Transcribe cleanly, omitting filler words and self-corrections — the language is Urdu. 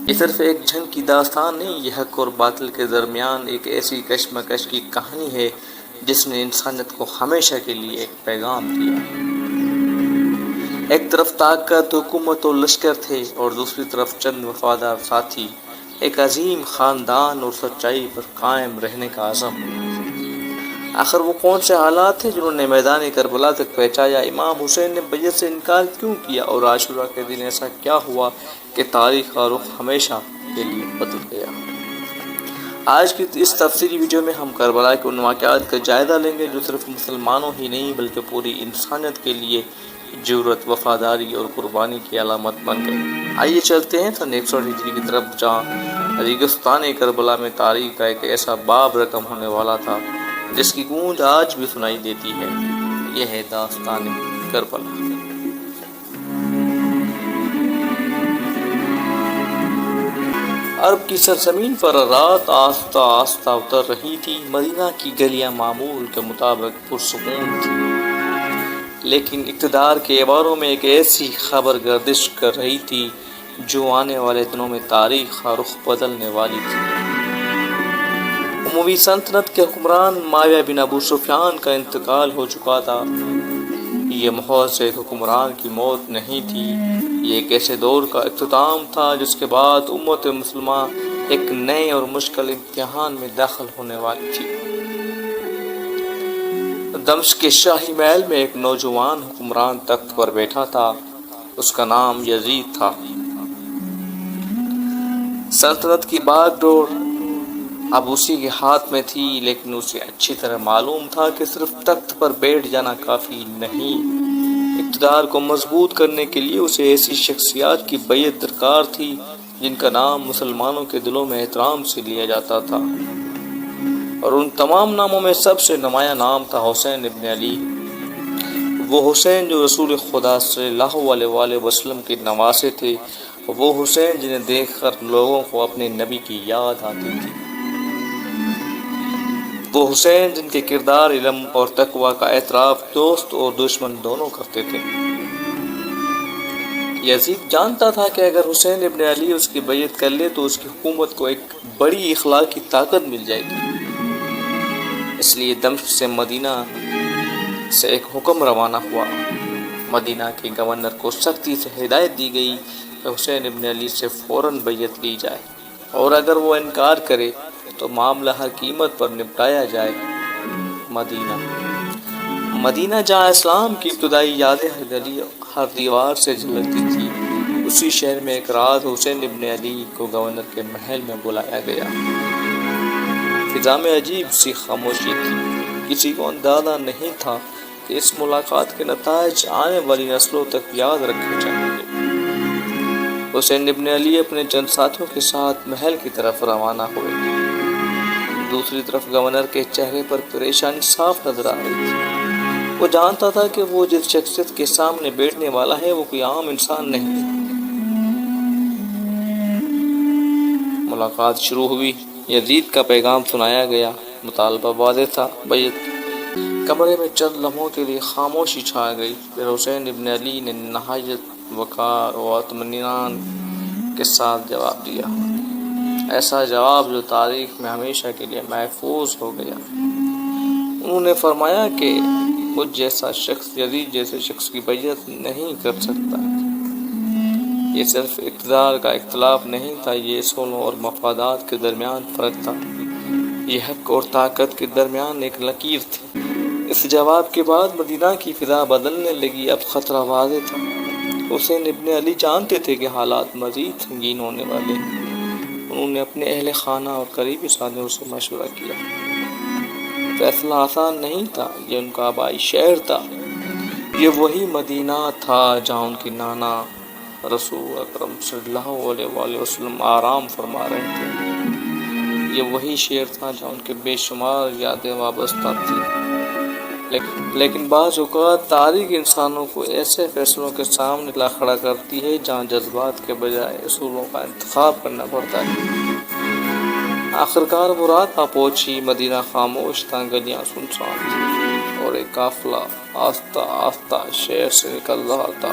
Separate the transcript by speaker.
Speaker 1: یہ صرف ایک جنگ کی داستان نہیں، یہ حق اور باطل کے درمیان ایک ایسی کشمکش کی کہانی ہے جس نے انسانیت کو ہمیشہ کے لیے ایک پیغام دیا۔ ایک طرف طاقت، حکومت اور لشکر تھے، اور دوسری طرف چند وفادار ساتھی، ایک عظیم خاندان اور سچائی پر قائم رہنے کا عزم۔ آخر وہ کون سے حالات تھے جنہوں نے میدان کربلا تک پہنچایا؟ امام حسین نے بیعت سے انکار کیوں کیا؟ اور عاشورہ کے دن ایسا کیا ہوا کہ تاریخ کا رخ ہمیشہ کے لیے بدل گیا؟ آج کی اس تفصیلی ویڈیو میں ہم کربلا کے ان واقعات کا جائزہ لیں گے جو صرف مسلمانوں ہی نہیں بلکہ پوری انسانیت کے لیے جرأت، وفاداری اور قربانی کی علامت بن گئے۔ آئیے چلتے ہیں سن 108 ہجری کی طرف، جہاں ریگستان کربلا میں تاریخ کا ایک ایسا باب رقم ہونے والا تھا جس کی گونج آج بھی سنائی دیتی ہے۔ یہ ہے داستان کربلا۔ عرب کی سرزمین پر رات آہستہ آہستہ اتر رہی تھی۔ مدینہ کی گلیاں معمول کے مطابق پرسکون تھی، لیکن اقتدار کے عواروں میں ایک ایسی خبر گردش کر رہی تھی جو آنے والے دنوں میں تاریخ کا رخ بدلنے والی تھی۔ اموی سلطنت کے حکمران معاویہ بن ابو سفیان کا انتقال ہو چکا تھا۔ یہ محض ایک حکمران کی موت نہیں تھی، یہ ایک ایسے دور کا اختتام تھا جس کے بعد امت مسلمہ ایک نئے اور مشکل امتحان میں داخل ہونے والی تھی۔ دمشق کے شاہی محل میں ایک نوجوان حکمران تخت پر بیٹھا تھا، اس کا نام یزید تھا۔ سلطنت کی باغ ڈور اب اسی کے ہاتھ میں تھی، لیکن اسے اچھی طرح معلوم تھا کہ صرف تخت پر بیٹھ جانا کافی نہیں، اقتدار کو مضبوط کرنے کے لیے اسے ایسی شخصیات کی بیعت درکار تھی جن کا نام مسلمانوں کے دلوں میں احترام سے لیا جاتا تھا، اور ان تمام ناموں میں سب سے نمایاں نام تھا حسین ابن علی۔ وہ حسین جو رسول خدا صلی اللہ علیہ وآلہ وسلم کے نواسے تھے، وہ حسین جنہیں دیکھ کر لوگوں کو اپنے نبی کی یاد آتی تھی، وہ حسین جن کے کردار، علم اور تقوی کا اعتراف دوست اور دشمن دونوں کرتے تھے۔ یزید جانتا تھا کہ اگر حسین ابن علی اس کی بیعت کر لے تو اس کی حکومت کو ایک بڑی اخلاقی طاقت مل جائے گی، اس لیے دمشق سے مدینہ سے ایک حکم روانہ ہوا۔ مدینہ کے گورنر کو سختی سے ہدایت دی گئی کہ حسین ابن علی سے فوراً بیعت لی جائے، اور اگر وہ انکار کرے تو معاملہ ہر قیمت پر نپٹایا جائے۔ مدینہ جہاں اسلام کی ابتدائی یادیں ہر دیوار سے جھلکتی تھی، اسی شہر میں ایک رات حسین ابن علی کو گورنر کے محل میں بلایا گیا۔ فضا میں عجیب سی خاموشی تھی، کسی کو اندازہ نہیں تھا کہ اس ملاقات کے نتائج آنے والی نسلوں تک یاد رکھے جائیں گے۔ حسین ابن علی اپنے چند ساتھیوں کے ساتھ محل کی طرف روانہ ہوئے۔ دوسری طرف گورنر کے چہرے پر پریشانی صاف نظر آ رہی تھی، وہ جانتا تھا کہ وہ جس شخصیت کے سامنے بیٹھنے والا ہے وہ کوئی عام انسان نہیں۔ ملاقات شروع ہوئی، یزید کا پیغام سنایا گیا، مطالبہ واضح تھا، بیعت۔ کمرے میں چند لمحوں کے لیے خاموشی چھا گئی، پھر حسین ابن علی نے نہایت وقار و اطمینان کے ساتھ جواب دیا، ایسا جواب جو تاریخ میں ہمیشہ کے لیے محفوظ ہو گیا۔ انہوں نے فرمایا کہ مجھ جیسا شخص یزید جیسے شخص کی بیعت نہیں کر سکتا۔ یہ صرف اقتدار کا اختلاف نہیں تھا، یہ اصولوں اور مفادات کے درمیان فرق تھا، یہ حق اور طاقت کے درمیان ایک لکیر تھی۔ اس جواب کے بعد مدینہ کی فضا بدلنے لگی، اب خطرہ واضح تھا۔ حسین ابن علی جانتے تھے کہ حالات مزید سنگین ہونے والے ہیں۔ انہوں نے اپنے اہل خانہ اور قریبی ساتھیوں سے مشورہ کیا۔ فیصلہ آسان نہیں تھا، یہ ان کا آبائی شہر تھا، یہ وہی مدینہ تھا جہاں ان کے نانا رسول اکرم صلی اللہ علیہ وآلہ وسلم آرام فرما رہے تھے، یہ وہی شہر تھا جہاں ان کے بے شمار یادیں وابستہ تھیں۔ لیکن بعض اوقات تاریخ انسانوں کو ایسے فیصلوں کے سامنے لا کھڑا کرتی ہے جہاں جذبات کے بجائے اصولوں کا انتخاب کرنا پڑتا ہے۔ آخرکار وہ رات آ پہنچی، مدینہ خاموش تھا، گلیاں سنسان تھیں، اور ایک قافلہ آہستہ آہستہ شہر سے نکل رہا تھا۔